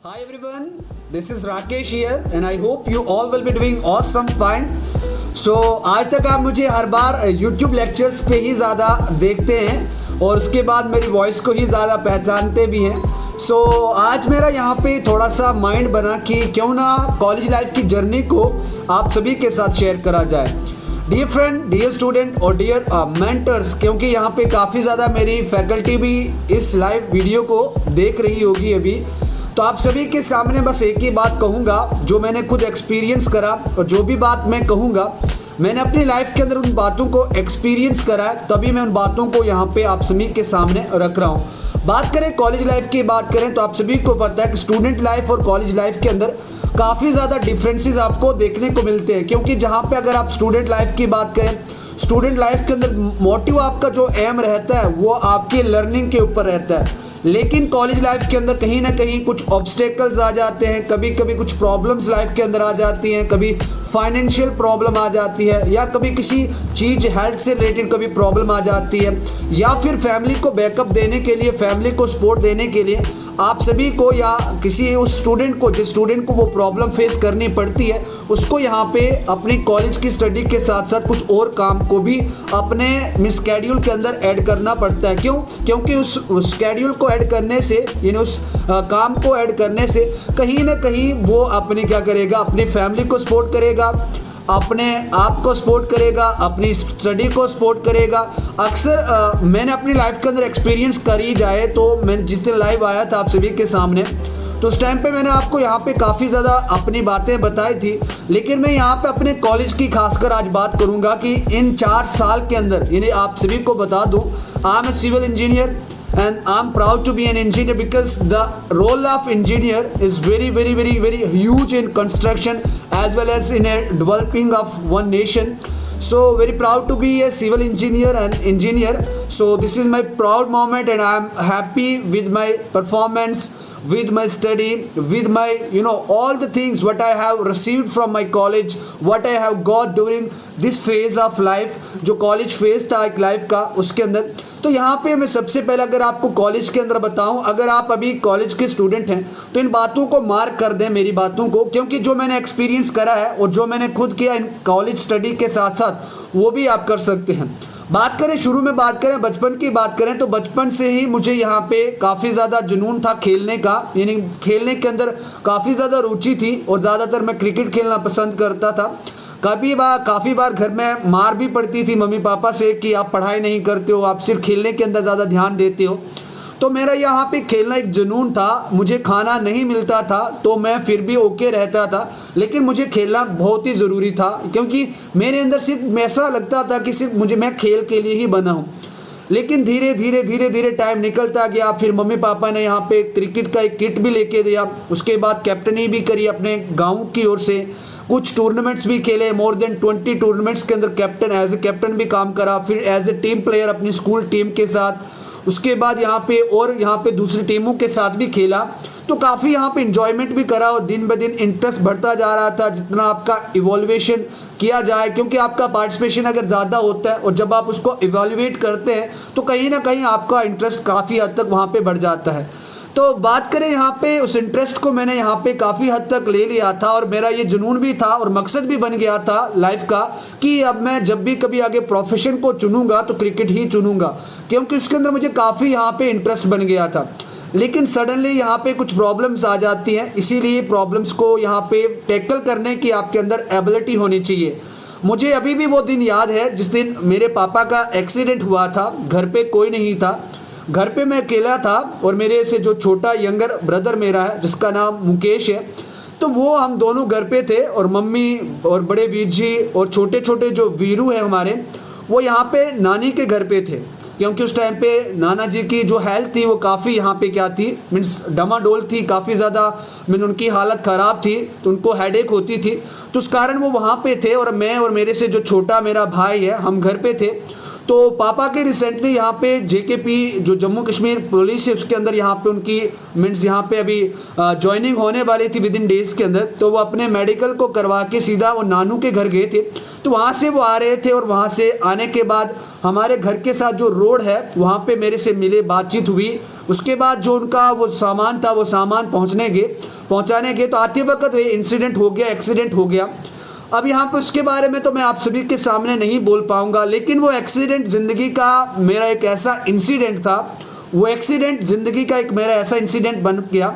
Hi everyone, this is Rakesh here and I hope you all will be doing awesome fine. So आज तक आप मुझे हर बार YouTube lectures पे ही ज़्यादा देखते हैं और उसके बाद मेरी वॉइस को ही ज़्यादा पहचानते भी हैं. सो आज मेरा यहाँ पे थोड़ा सा माइंड बना कि क्यों ना कॉलेज लाइफ की जर्नी को आप सभी के साथ शेयर करा जाए. डियर फ्रेंड, डियर स्टूडेंट और डियर मेंटर्स, क्योंकि यहाँ पे काफ़ी ज़्यादा मेरी फैकल्टी भी इस लाइव वीडियो को देख रही होगी अभी, तो आप सभी के सामने बस एक ही बात कहूँगा जो मैंने खुद एक्सपीरियंस करा. और जो भी बात मैं कहूँगा मैंने अपनी लाइफ के अंदर उन बातों को एक्सपीरियंस करा है, तभी मैं उन बातों को यहाँ पे आप सभी के सामने रख रहा हूँ. बात करें कॉलेज लाइफ की, बात करें तो आप सभी को पता है कि स्टूडेंट लाइफ और कॉलेज लाइफ के अंदर काफ़ी ज़्यादा डिफरेंसेस आपको देखने को मिलते हैं. क्योंकि जहाँ पे अगर आप स्टूडेंट लाइफ की बात करें, स्टूडेंट लाइफ के अंदर मोटिव आपका जो एम रहता है वो आपकी लर्निंग के ऊपर रहता है. लेकिन कॉलेज लाइफ के अंदर कहीं ना कहीं कुछ ऑब्स्टेकल्स आ जाते हैं, कभी कभी कुछ प्रॉब्लम्स लाइफ के अंदर आ जाती हैं, कभी फाइनेंशियल प्रॉब्लम आ जाती है, या कभी किसी चीज़ हेल्थ से रिलेटेड कभी प्रॉब्लम आ जाती है, या फिर फैमिली को बैकअप देने के लिए, फैमिली को सपोर्ट देने के लिए आप सभी को या किसी उस स्टूडेंट को, जिस स्टूडेंट को वो प्रॉब्लम फेस करनी पड़ती है, उसको यहाँ पे अपनी कॉलेज की स्टडी के साथ साथ कुछ और काम को भी अपने स्केड्यूल के अंदर ऐड करना पड़ता है. क्योंकि उस स्केड्यूल को ऐड करने से, यानी उस काम को ऐड करने से कहीं ना कहीं वो अपनी क्या करेगा, अपनी फैमिली को सपोर्ट करेगा, अपने आप को सपोर्ट करेगा, अपनी स्टडी को सपोर्ट करेगा. अक्सर मैंने अपनी लाइफ के अंदर एक्सपीरियंस करी जाए तो मैं जिस दिन लाइव आया था आप सभी के सामने, तो उस टाइम पे मैंने आपको यहाँ पे काफ़ी ज़्यादा अपनी बातें बताई थी. लेकिन मैं यहाँ पे अपने कॉलेज की खासकर आज बात करूँगा कि इन 4 साल के अंदर, यानी आप सभी को बता दूँ, I am a civil engineer and I'm proud to be an engineer because the role of engineer is very huge in construction as well as in a developing of one nation. So very proud to be a civil engineer and engineer. So this is my proud moment and I'm happy with my performance, with my study, with my all the things what I have received from my college, what I have got during this phase of life, जो college phase था एक life का, उसके अंदर. तो यहाँ पे मैं सबसे पहले अगर आपको कॉलेज के अंदर बताऊँ, अगर आप अभी कॉलेज के स्टूडेंट हैं तो इन बातों को मार्क कर दें, मेरी बातों को, क्योंकि जो मैंने एक्सपीरियंस करा है और जो मैंने खुद किया इन कॉलेज स्टडी के साथ साथ वो भी आप कर सकते हैं. बात करें शुरू में, बात करें बचपन की बात करें तो बचपन से ही मुझे यहाँ पे काफ़ी ज़्यादा जुनून था खेलने का, यानी खेलने के अंदर काफ़ी ज़्यादा रुचि थी और ज़्यादातर मैं क्रिकेट खेलना पसंद करता था. काफ़ी बार घर में मार भी पड़ती थी मम्मी पापा से कि आप पढ़ाई नहीं करते हो, आप सिर्फ खेलने के अंदर ज़्यादा ध्यान देते हो. तो मेरा यहाँ पे खेलना एक जुनून था. मुझे खाना नहीं मिलता था तो मैं फिर भी ओके रहता था, लेकिन मुझे खेलना बहुत ही ज़रूरी था क्योंकि मेरे अंदर सिर्फ ऐसा लगता था कि सिर्फ मैं खेल के लिए ही बना हूँ. लेकिन धीरे धीरे टाइम निकलता गया. फिर मम्मी पापा ने यहाँ पे क्रिकेट का एक किट भी लेके दिया. उसके बाद कैप्टनी भी करी अपने गाँव की ओर से, कुछ टूर्नामेंट्स भी खेले, मोर देन 20 टूर्नामेंट्स के अंदर एज ए कैप्टन भी काम करा. फिर एज ए टीम प्लेयर अपनी स्कूल टीम के साथ, उसके बाद यहाँ पे दूसरी टीमों के साथ भी खेला. तो काफ़ी यहाँ पे इंजॉयमेंट भी करा और दिन ब दिन इंटरेस्ट बढ़ता जा रहा था जितना आपका इवोल्यूशन किया जाए, क्योंकि आपका पार्टिसिपेशन अगर ज़्यादा होता है और जब आप उसको इवैल्यूएट करते हैं तो कहीं ना कहीं आपका इंटरेस्ट काफ़ी हद तक वहाँ पे बढ़ जाता है. तो बात करें यहाँ पे उस इंटरेस्ट को मैंने यहाँ पे काफ़ी हद तक ले लिया था और मेरा ये जुनून भी था और मकसद भी बन गया था लाइफ का कि अब मैं जब भी कभी आगे प्रोफेशन को चुनूंगा तो क्रिकेट ही चुनूंगा, क्योंकि उसके अंदर मुझे काफ़ी यहाँ पे इंटरेस्ट बन गया था. लेकिन सडनली यहाँ पे कुछ प्रॉब्लम्स आ जाती हैं, इसीलिए प्रॉब्लम्स को यहाँ पे टैकल करने की आपके अंदर एबिलिटी होनी चाहिए. मुझे अभी भी वो दिन याद है जिस दिन मेरे पापा का एक्सीडेंट हुआ था. घर पे कोई नहीं था, घर पे मैं अकेला था और मेरे से जो छोटा यंगर ब्रदर मेरा है जिसका नाम मुकेश है, तो वो हम दोनों घर पे थे और मम्मी और बड़े वीर जी और छोटे छोटे जो वीरू हैं हमारे, वो यहाँ पे नानी के घर पे थे. क्योंकि उस टाइम पे नाना जी की जो हेल्थ थी वो काफ़ी यहाँ पे क्या थी, मीन्स डमाडोल थी, काफ़ी ज़्यादा उनकी हालत ख़राब थी, तो उनको हेडेक होती थी. तो उस कारण वो वहाँ पे थे और मैं और मेरे से जो छोटा मेरा भाई है हम घर पे थे. तो पापा के रिसेंटली यहाँ पे जेकेपी जो जम्मू कश्मीर पुलिस है उसके अंदर यहाँ पे उनकी मीन्स यहाँ पे अभी ज्वाइनिंग होने वाली थी विद इन डेज़ के अंदर. तो वो अपने मेडिकल को करवा के सीधा वो नानू के घर गए थे. तो वहाँ से वो आ रहे थे और वहाँ से आने के बाद हमारे घर के साथ जो रोड है वहाँ पे मेरे से मिले, बातचीत हुई। उसके बाद जो उनका वो सामान था वो सामान पहुँचाने गए तो आते वक्त ये इंसिडेंट हो गया, एक्सीडेंट हो गया। अब यहाँ पे उसके बारे में तो मैं आप सभी के सामने नहीं बोल पाऊँगा, लेकिन वो एक्सीडेंट ज़िंदगी का मेरा एक ऐसा इंसिडेंट था, वो एक्सीडेंट ज़िंदगी का एक मेरा ऐसा इंसिडेंट बन गया,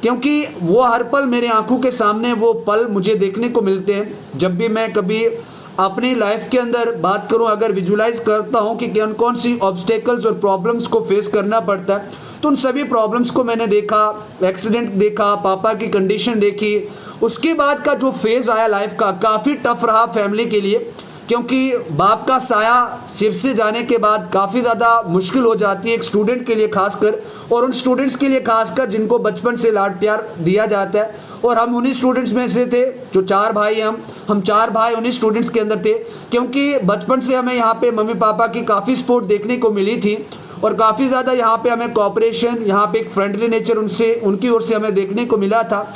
क्योंकि वो हर पल मेरे आंखों के सामने वो पल मुझे देखने को मिलते हैं। जब भी मैं कभी अपनी लाइफ के अंदर बात करूं, अगर विजुलाइज करता हूं कि कौन कौन सी ऑब्स्टेकल्स और प्रॉब्लम्स को फेस करना पड़ता है, तो उन सभी प्रॉब्लम्स को मैंने देखा, एक्सीडेंट देखा, पापा की कंडीशन देखी। उसके बाद का जो फेज़ आया लाइफ का, काफ़ी टफ रहा फैमिली के लिए, क्योंकि बाप का साया सिर से जाने के बाद काफ़ी ज़्यादा मुश्किल हो जाती है एक स्टूडेंट के लिए खासकर, और उन स्टूडेंट्स के लिए खासकर जिनको बचपन से लाड प्यार दिया जाता है। और हम उन्हीं स्टूडेंट्स में से थे जो 4 भाई हैं, हम 4 भाई उन्हीं स्टूडेंट्स के अंदर थे, क्योंकि बचपन से हमें यहाँ पे मम्मी पापा की काफ़ी सपोर्ट देखने को मिली थी और काफ़ी ज़्यादा यहाँ पे हमें कोऑपरेशन, यहाँ पे एक फ्रेंडली नेचर उनकी ओर से हमें देखने को मिला था।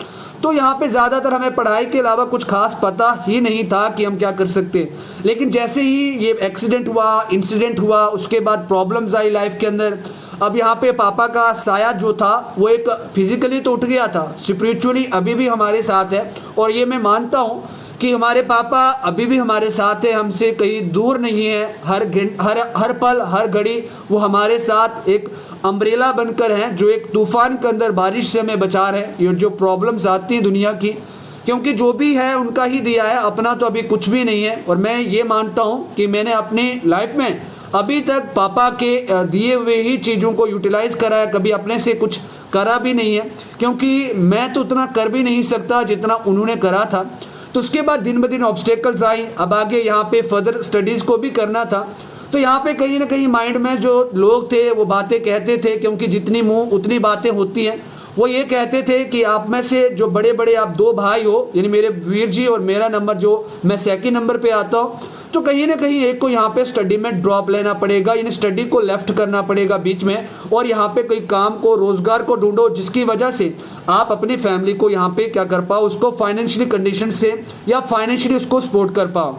तो यहाँ पे ज़्यादातर हमें पढ़ाई के अलावा कुछ खास पता ही नहीं था कि हम क्या कर सकते हैं। लेकिन जैसे ही ये एक्सीडेंट हुआ, इंसिडेंट हुआ, उसके बाद प्रॉब्लम्स आई लाइफ के अंदर। अब यहाँ पे पापा का साया जो था वो एक फिजिकली तो उठ गया था, स्पिरिचुअली अभी भी हमारे साथ है। और ये मैं मानता हूँ कि हमारे पापा अभी भी हमारे साथ है, हमसे कहीं दूर नहीं है। हर पल हर घड़ी वो हमारे साथ एक अम्ब्रेला बनकर हैं, जो एक तूफान के अंदर बारिश से हमें बचा रहे हैं। ये जो प्रॉब्लम्स आती हैं दुनिया की, क्योंकि जो भी है उनका ही दिया है, अपना तो अभी कुछ भी नहीं है। और मैं ये मानता हूँ कि मैंने अपनी लाइफ में अभी तक पापा के दिए हुए ही चीज़ों को यूटिलाइज़ करा है, कभी अपने से कुछ करा भी नहीं है, क्योंकि मैं तो उतना कर भी नहीं सकता जितना उन्होंने करा था। तो उसके बाद दिन ब दिन ऑब्स्टेकल्स आई। अब आगे यहाँ पे फर्दर स्टडीज़ को भी करना था, तो यहाँ पे कहीं ना कहीं माइंड में जो लोग थे वो बातें कहते थे, क्योंकि जितनी मुंह उतनी बातें होती हैं। वो ये कहते थे कि आप में से जो बड़े बड़े आप 2 भाई हो, यानी मेरे वीर जी और मेरा नंबर जो मैं सेकंड नंबर पे आता हूँ, तो कहीं ना कहीं एक को यहाँ पे स्टडी में ड्रॉप लेना पड़ेगा, यानी स्टडी को लेफ्ट करना पड़ेगा बीच में, और यहाँ पे कोई काम को, रोजगार को ढूंढो जिसकी वजह से आप अपनी फैमिली को यहाँ पे क्या कर पाओ, उसको फाइनेंशियली कंडीशन से या फाइनेंशियली उसको सपोर्ट कर पाओ।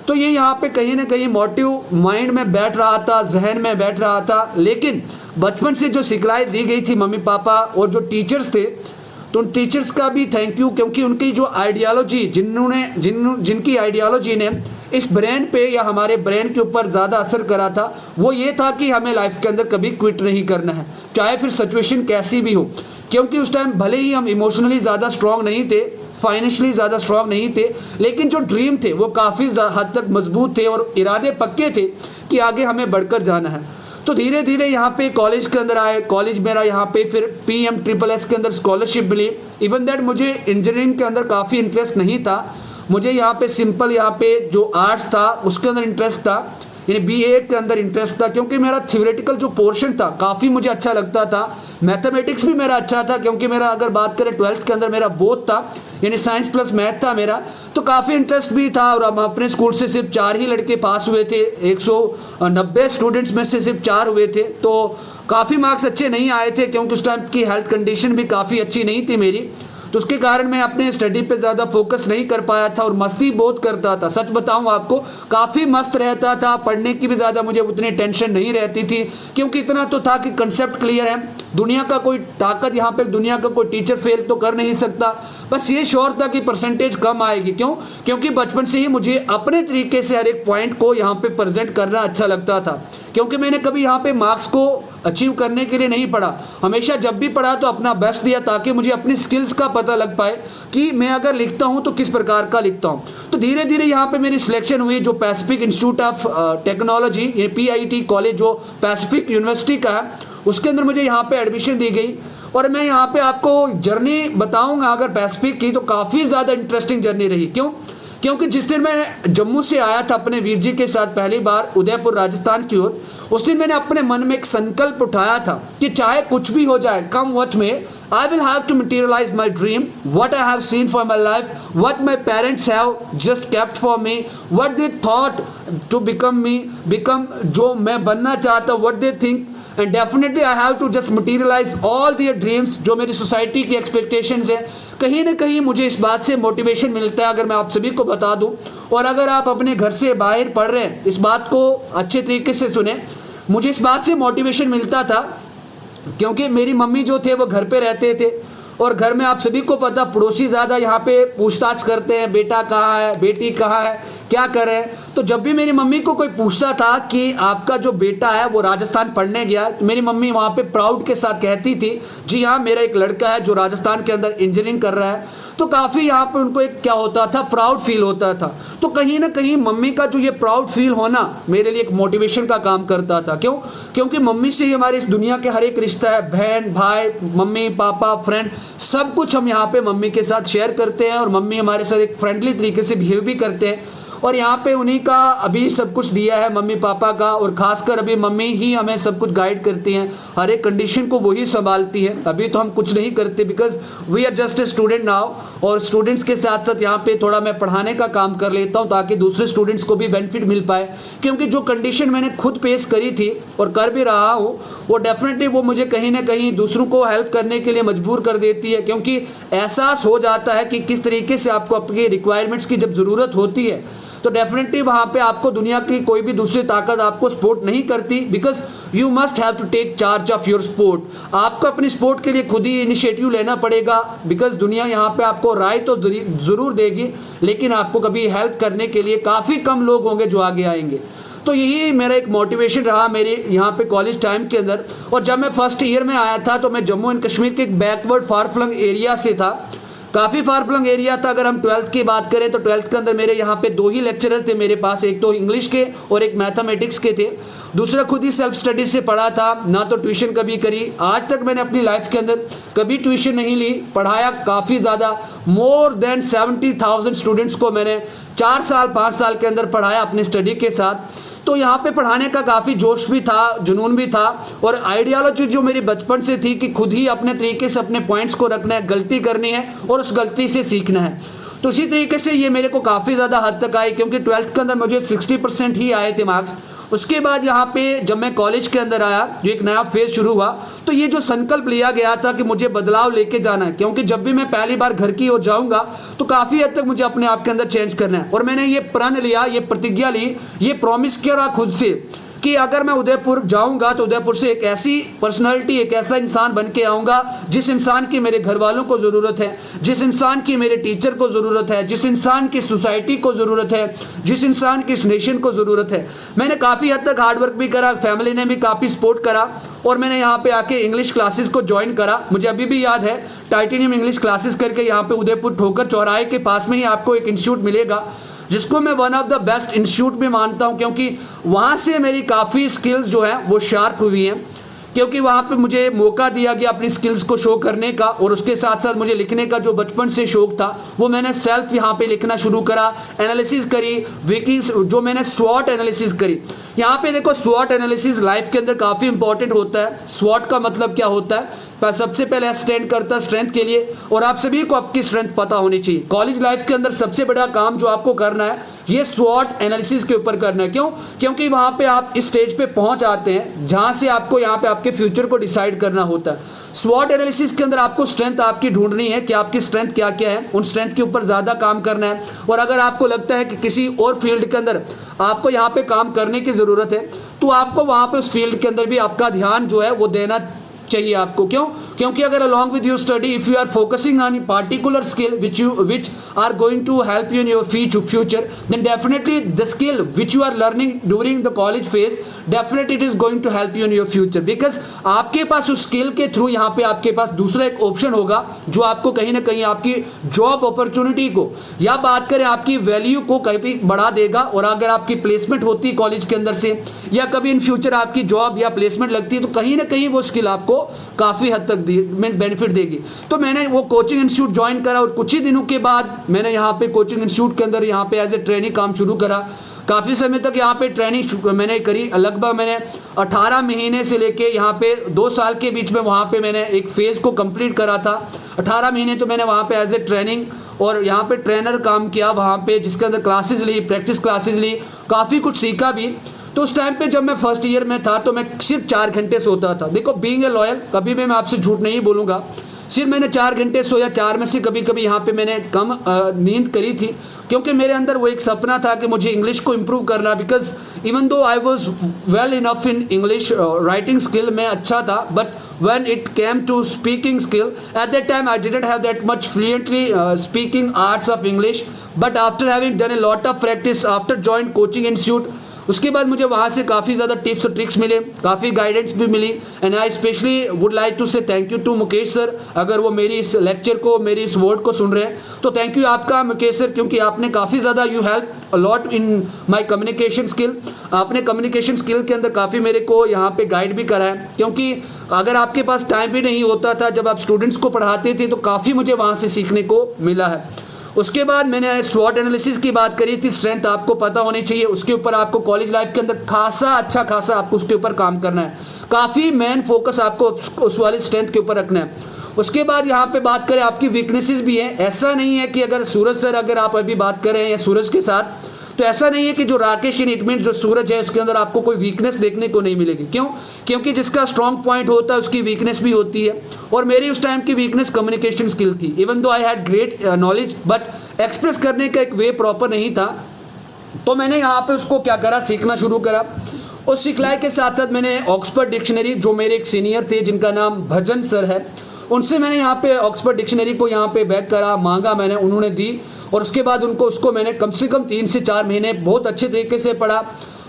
तो ये यहाँ पे कहीं ना कहीं मोटिव माइंड में बैठ रहा था, जहन में बैठ रहा था। लेकिन बचपन से जो सिखलाई दी गई थी मम्मी पापा और जो टीचर्स थे, तो उन टीचर्स का भी थैंक यू, क्योंकि उनकी जो आइडियोलॉजी जिनकी आइडियोलॉजी ने इस ब्रेन पे या हमारे ब्रेन के ऊपर ज़्यादा असर करा था, वो ये था कि हमें लाइफ के अंदर कभी क्विट नहीं करना है, चाहे फिर सिचुएशन कैसी भी हो। क्योंकि उस टाइम भले ही हम इमोशनली ज़्यादा स्ट्रांग नहीं थे, फाइनेंशियली ज़्यादा स्ट्रांग नहीं थे, लेकिन जो ड्रीम थे वो काफ़ी हद तक मजबूत थे और इरादे पक्के थे कि आगे हमें बढ़कर जाना है। तो धीरे धीरे यहाँ पे कॉलेज के अंदर आए। कॉलेज मेरा यहाँ पे फिर PMSSS के अंदर स्कॉलरशिप मिली। इवन दैट मुझे इंजीनियरिंग के अंदर काफ़ी इंटरेस्ट नहीं था, मुझे यहाँ पे सिंपल यहाँ पे जो आर्ट्स था उसके अंदर इंटरेस्ट था, यानी BA के अंदर इंटरेस्ट था, क्योंकि मेरा थ्योरेटिकल जो पोर्शन था काफ़ी मुझे अच्छा लगता था। मैथमेटिक्स भी मेरा अच्छा था, क्योंकि मेरा अगर बात करें 12th के अंदर मेरा बोथ था, यानी साइंस प्लस मैथ था मेरा, तो काफ़ी इंटरेस्ट भी था। और हम अपने स्कूल से सिर्फ 4 ही लड़के पास हुए थे, 190 स्टूडेंट्स में से सिर्फ 4 हुए थे, तो काफ़ी मार्क्स अच्छे नहीं आए थे, क्योंकि उस टाइम की हेल्थ कंडीशन भी काफ़ी अच्छी नहीं थी मेरी। तो उसके कारण मैं अपने स्टडी पे ज़्यादा फोकस नहीं कर पाया था और मस्ती बहुत करता था। सच बताऊं आपको, काफ़ी मस्त रहता था, पढ़ने की भी ज़्यादा मुझे उतनी टेंशन नहीं रहती थी, क्योंकि इतना तो था कि कंसेप्ट क्लियर है, दुनिया का कोई ताकत यहाँ पे, दुनिया का कोई टीचर फेल तो कर नहीं सकता। बस ये श्योर था कि परसेंटेज कम आएगी। क्यों? क्योंकि बचपन से ही मुझे अपने तरीके से हर एक पॉइंट को यहाँ पे प्रेजेंट करना अच्छा लगता था, क्योंकि मैंने कभी यहाँ पे मार्क्स को अचीव करने के लिए नहीं पढ़ा, हमेशा जब भी पढ़ा तो अपना बेस्ट दिया, ताकि मुझे अपनी स्किल्स का पता लग पाए कि मैं अगर लिखता हूँ तो किस प्रकार का लिखता हूँ। तो धीरे धीरे यहाँ पे मेरी सिलेक्शन हुई जो पैसिफिक इंस्टीट्यूट ऑफ टेक्नोलॉजी, ये PIT कॉलेज जो पैसिफिक यूनिवर्सिटी का है, उसके अंदर मुझे यहाँ पे एडमिशन दी गई। और मैं यहाँ पे आपको जर्नी बताऊँगा अगर पैसिफिक की, तो काफ़ी ज़्यादा इंटरेस्टिंग जर्नी रही। क्यों? क्योंकि जिस दिन मैं जम्मू से आया था अपने वीर जी के साथ पहली बार उदयपुर राजस्थान की ओर, उस दिन मैंने अपने मन में एक संकल्प उठाया था कि चाहे कुछ भी हो जाए, कम व्हाट में, I will have to materialize my dream, what I have seen for my life, what my parents have just kept for me, what they thought to become me, become जो मैं बनना चाहता, what they think, and definitely I have to just materialize all their dreams, जो मेरी society की expectations है। कहीं ना कहीं मुझे इस बात से मोटिवेशन मिलता है, अगर मैं आप सभी को बता दूं। और अगर आप अपने घर से बाहर पढ़ रहे हैं, इस बात को अच्छे तरीके से सुने। मुझे इस बात से मोटिवेशन मिलता था क्योंकि मेरी मम्मी जो थे वो घर पे रहते थे और घर में आप सभी को पता पड़ोसी ज़्यादा यहाँ पे पूछताछ करते हैं, बेटा कहाँ है, बेटी कहाँ है, क्या करें। तो जब भी मेरी मम्मी को कोई पूछता था कि आपका जो बेटा है वो राजस्थान पढ़ने गया, तो मेरी मम्मी वहाँ पे प्राउड के साथ कहती थी जी हाँ मेरा एक लड़का है जो राजस्थान के अंदर इंजीनियरिंग कर रहा है। तो काफ़ी यहाँ पे उनको एक क्या होता था, प्राउड फील होता था। तो कहीं ना कहीं मम्मी का जो ये प्राउड फील होना मेरे लिए एक मोटिवेशन का काम करता था। क्यों? क्योंकि मम्मी से ही हमारे इस दुनिया के हर एक रिश्ता है, बहन भाई, मम्मी पापा, फ्रेंड, सब कुछ हम यहाँ पे मम्मी के साथ शेयर करते हैं और मम्मी हमारे साथ एक फ्रेंडली तरीके से बिहेव भी करते हैं। और यहाँ पे उन्हीं का अभी सब कुछ दिया है, मम्मी पापा का, और खासकर अभी मम्मी ही हमें सब कुछ गाइड करती हैं, हर एक कंडीशन को वही संभालती है। अभी तो हम कुछ नहीं करते because we are just a student now, और स्टूडेंट्स के साथ साथ यहाँ पे थोड़ा मैं पढ़ाने का काम कर लेता हूँ ताकि दूसरे स्टूडेंट्स को भी बेनिफिट मिल पाए। क्योंकि जो कंडीशन मैंने खुद फेस करी थी और कर भी रहा हूँ वो डेफिनेटली वो मुझे कहीं ना कहीं दूसरों को हेल्प करने के लिए मजबूर कर देती है, क्योंकि एहसास हो जाता है कि किस तरीके से आपको आपकी रिक्वायरमेंट्स की जब ज़रूरत होती है तो डेफिनेटली वहाँ पे आपको दुनिया की कोई भी दूसरी ताकत आपको सपोर्ट नहीं करती, because you must have to take charge of your sport. आपको अपनी स्पोर्ट के लिए खुद ही इनिशिएटिव लेना पड़ेगा, बिकॉज दुनिया यहाँ पे आपको राय तो ज़रूर देगी लेकिन आपको कभी हेल्प करने के लिए काफ़ी कम लोग होंगे जो आगे आएंगे। तो यही मेरा एक मोटिवेशन रहा मेरे यहाँ पे कॉलेज टाइम के अंदर। और जब मैं फर्स्ट ईयर में आया था तो मैं जम्मू एंड कश्मीर के एक बैकवर्ड फार फ्लंग एरिया से था, काफ़ी फार फ्लंग एरिया था। अगर हम 12th की बात करें तो 12th के अंदर मेरे यहाँ पे 2 ही लेक्चरर थे मेरे पास, एक तो इंग्लिश के और एक मैथमेटिक्स के थे। दूसरा खुद ही सेल्फ स्टडी से पढ़ा था, ना तो ट्यूशन कभी करी। आज तक मैंने अपनी लाइफ के अंदर कभी ट्यूशन नहीं ली। पढ़ाया काफ़ी ज़्यादा, मोर देन 70,000 स्टूडेंट्स को मैंने 4 साल 5 साल के अंदर पढ़ाया अपनी स्टडी के साथ। तो यहाँ पे पढ़ाने का काफ़ी जोश भी था, जुनून भी था, और आइडियोलॉजी जो मेरी बचपन से थी कि खुद ही अपने तरीके से अपने पॉइंट्स को रखना है, गलती करनी है और उस गलती से सीखना है। तो इसी तरीके से ये मेरे को काफ़ी ज़्यादा हद तक आई, क्योंकि 12th के अंदर मुझे 60% ही आए थे मार्क्स। उसके बाद यहाँ पे जब मैं कॉलेज के अंदर आया, जो एक नया फेज शुरू हुआ, तो ये जो संकल्प लिया गया था कि मुझे बदलाव लेके जाना है, क्योंकि जब भी मैं पहली बार घर की ओर जाऊंगा तो काफ़ी हद तक मुझे अपने आप के अंदर चेंज करना है। और मैंने ये प्रण लिया, ये प्रतिज्ञा ली, ये प्रॉमिस किया खुद से कि अगर मैं उदयपुर जाऊंगा तो उदयपुर से एक ऐसी पर्सनालिटी, एक ऐसा इंसान बन के आऊँगा जिस इंसान की मेरे घर वालों को ज़रूरत है, जिस इंसान की मेरे टीचर को ज़रूरत है, जिस इंसान की सोसाइटी को ज़रूरत है, जिस इंसान की इस नेशन को ज़रूरत है। मैंने काफ़ी हद तक हार्डवर्क भी करा, फैमिली ने भी काफ़ी सपोर्ट करा, और मैंने यहाँ पे आके इंग्लिश क्लासेस को ज्वाइन करा। मुझे अभी भी याद है, टाइटेनियम इंग्लिश क्लासेस करके यहाँ पे उदयपुर ठोकर चौराहे के पास में ही आपको एक इंस्टीट्यूट मिलेगा, जिसको मैं one of the best institute भी मानता हूं, क्योंकि वहां से मेरी काफ़ी स्किल्स जो है वो शार्प हुई हैं। क्योंकि वहाँ पे मुझे मौका दिया गया अपनी स्किल्स को शो करने का, और उसके साथ साथ मुझे लिखने का जो बचपन से शौक था वो मैंने सेल्फ यहाँ पे लिखना शुरू करा, एनालिसिस करी, विकीज जो मैंने स्वॉट एनालिसिस करी। यहाँ पे देखो, स्वॉट एनालिसिस लाइफ के अंदर काफ़ी इंपॉर्टेंट होता है। स्वॉट का मतलब क्या होता है? सबसे पहले स्टैंड करता है स्ट्रेंथ के लिए, और आप सभी को आपकी स्ट्रेंथ पता होनी चाहिए। कॉलेज लाइफ के अंदर सबसे बड़ा काम जो आपको करना है ये स्वॉट एनालिसिस के ऊपर करना है। क्यों? क्योंकि वहाँ पे आप इस स्टेज पे पहुँच आते हैं जहाँ से आपको यहाँ पे आपके फ्यूचर को डिसाइड करना होता है। स्वॉट एनालिसिस के अंदर आपको स्ट्रेंथ आपकी ढूंढनी है कि आपकी स्ट्रेंथ क्या क्या है, उन स्ट्रेंथ के ऊपर ज़्यादा काम करना है। और अगर आपको लगता है कि किसी और फील्ड के अंदर आपको यहाँ पे काम करने की ज़रूरत है तो आपको वहाँ पे उस फील्ड के अंदर भी आपका ध्यान जो है वो देना चाहिए आपको। क्यों? क्योंकि अगर along with your study if you are focusing on particular skill which are going to help you in your future, then definitely the skill which you are learning during the college phase definitely it is going to help you in your future, because आपके पास उस skill के through यहाँ पे आपके पास दूसरा एक option होगा जो आपको कहीं ना कहीं आपकी जॉब अपॉर्चुनिटी को या बात करें आपकी वैल्यू को कहीं बढ़ा देगा। और अगर आपकी प्लेसमेंट होती है कॉलेज के अंदर से या कभी इन फ्यूचर आपकी जॉब या प्लेसमेंट लगती है तो कहीं ना कहीं वो स्किल आपको काफ़ी हद तक बेनिफिट देगी। तो मैंने वो कोचिंग इंस्टीट्यूट ज्वाइन करा और कुछ ही दिनों के बाद मैंने यहाँ पे कोचिंग इंस्टीट्यूट के अंदर यहाँ पे एज ए ट्रेनिंग काम शुरू करा। काफ़ी समय तक यहाँ पे ट्रेनिंग मैंने करी, लगभग मैंने 18 महीने से लेके यहाँ पे 2 साल के बीच में वहाँ पे मैंने एक फेज़ को कंप्लीट करा था। 18 महीने तो मैंने वहाँ पे एज ए ट्रेनिंग और यहाँ पे ट्रेनर काम किया वहाँ पे, जिसके अंदर क्लासेस ली, प्रैक्टिस क्लासेस ली, काफ़ी कुछ सीखा भी। तो उस टाइम पे जब मैं फर्स्ट ईयर में था तो मैं सिर्फ 4 घंटे सोता था। देखो, बीइंग ए लॉयल, कभी भी मैं आपसे झूठ नहीं बोलूँगा, सिर्फ मैंने 4 घंटे सोया, 4 में से कभी कभी यहाँ पे मैंने कम नींद करी थी, क्योंकि मेरे अंदर वो एक सपना था कि मुझे इंग्लिश को इम्प्रूव करना। Because even though I was well enough in English, writing skill में अच्छा था, but when it came to speaking skill, at that time I didn't have that much fluently speaking arts of English, but after having done a lot of practice, after joined coaching institute, उसके बाद मुझे वहाँ से काफ़ी ज़्यादा tips और tricks मिले, काफ़ी गाइडेंस भी मिली। And I specially would like to say thank you to Mukesh sir. अगर वो मेरी इस लेक्चर को, मेरी इस वर्ड को सुन रहे हैं तो थैंक यू आपका मुकेश सर, क्योंकि आपने काफ़ी ज़्यादा you help a lot in my communication skill. आपने कम्युनिकेशन स्किल के अंदर काफ़ी मेरे को यहाँ पे गाइड भी करा है, क्योंकि अगर आपके पास टाइम भी नहीं होता था जब आप स्टूडेंट्स को पढ़ाते थे, तो काफ़ी मुझे वहाँ से सीखने को मिला है। उसके बाद मैंने स्वॉट एनालिसिस की बात करी थी, स्ट्रेंथ आपको पता होनी चाहिए, उसके ऊपर आपको कॉलेज लाइफ के अंदर अच्छा खासा आपको उसके ऊपर काम करना है, काफ़ी मेन फोकस आपको उस वाली स्ट्रेंथ के ऊपर रखना है। उसके बाद यहाँ पे बात करें, आपकी वीकनेसेस भी हैं। ऐसा नहीं है कि अगर सूरज सर, अगर आप अभी बात करें या सूरज के साथ, तो ऐसा नहीं है कि जो राकेश इन इट मीन जो सूरज है उसके अंदर आपको कोई वीकनेस देखने को नहीं मिलेगी। क्यों? क्योंकि जिसका स्ट्रॉन्ग पॉइंट होता है उसकी वीकनेस भी होती है, और मेरी उस टाइम की वीकनेस कम्युनिकेशन स्किल थी। Even though I had great knowledge, but express करने का एक वे प्रॉपर नहीं था। तो मैंने यहाँ पे उसको क्या करा, सीखना शुरू करा। उस सिखलाई के साथ साथ मैंने ऑक्सफोर्ड डिक्शनरी, जो मेरे एक सीनियर थे जिनका नाम भजन सर है, उनसे मैंने यहाँ पे ऑक्सफोर्ड डिक्शनरी को यहाँ पे बैक करा, मांगा मैंने, उन्होंने दी। और उसके बाद उसको मैंने कम से कम 3 से 4 महीने बहुत अच्छे तरीके से पढ़ा।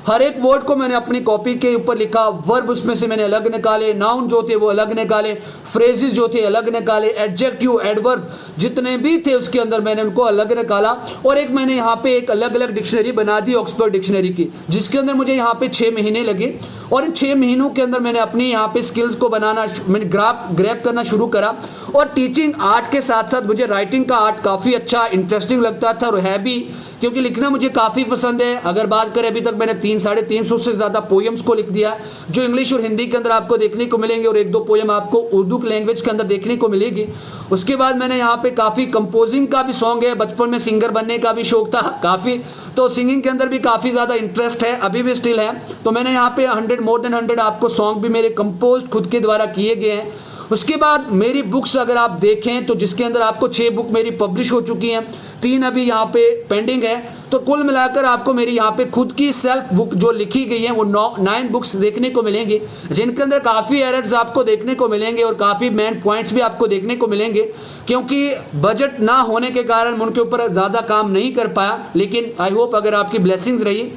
हर एक वर्ड को मैंने अपनी कॉपी के ऊपर लिखा, वर्ब उसमें से मैंने अलग निकाले, नाउन जो थे वो अलग निकाले, फ्रेजेस जो थे अलग निकाले, एडजेक्टिव, एडवर्ब जितने भी थे उसके अंदर मैंने उनको अलग निकाला। और एक मैंने यहाँ पे एक अलग अलग डिक्शनरी बना दी ऑक्सफोर्ड डिक्शनरी की, जिसके अंदर मुझे यहाँ पे 6 महीने लगे। और इन 6 महीनों के अंदर मैंने अपनी यहाँ पे स्किल्स को बनाना, मैंने ग्रैब करना शुरू करा। और टीचिंग आर्ट के साथ साथ मुझे राइटिंग का आर्ट काफ़ी अच्छा इंटरेस्टिंग लगता था, और है भी, क्योंकि लिखना मुझे काफ़ी पसंद है। अगर बात करें, अभी तक मैंने 300-350 से ज़्यादा पोएम्स को लिख दिया, जो इंग्लिश और हिंदी के अंदर आपको देखने को मिलेंगे, और 1-2 पोएम आपको उर्दू लैंग्वेज के अंदर देखने को मिलेगी। उसके बाद मैंने यहाँ पे काफ़ी कंपोजिंग का भी सॉन्ग है, बचपन में सिंगर बनने का भी शौक था काफ़ी, तो सिंगिंग के अंदर भी काफ़ी ज़्यादा इंटरेस्ट है, अभी भी स्टिल है। तो मैंने यहाँ पे 100 आपको सॉन्ग भी मेरे कंपोज खुद के द्वारा किए गए हैं। उसके बाद मेरी बुक्स अगर आप देखें तो जिसके अंदर आपको 6 बुक मेरी पब्लिश हो चुकी हैं, 3 अभी यहाँ पे पेंडिंग है। तो कुल मिलाकर आपको मेरी यहाँ पे खुद की सेल्फ बुक जो लिखी गई है वो 9 बुक्स देखने को मिलेंगी, जिनके अंदर काफ़ी एरर्स आपको देखने को मिलेंगे और काफ़ी मेन पॉइंट्स भी आपको देखने को मिलेंगे, क्योंकि बजट ना होने के कारण मैं उनके ऊपर ज़्यादा काम नहीं कर पाया। लेकिन आई होप अगर आपकी ब्लेसिंग्स रही,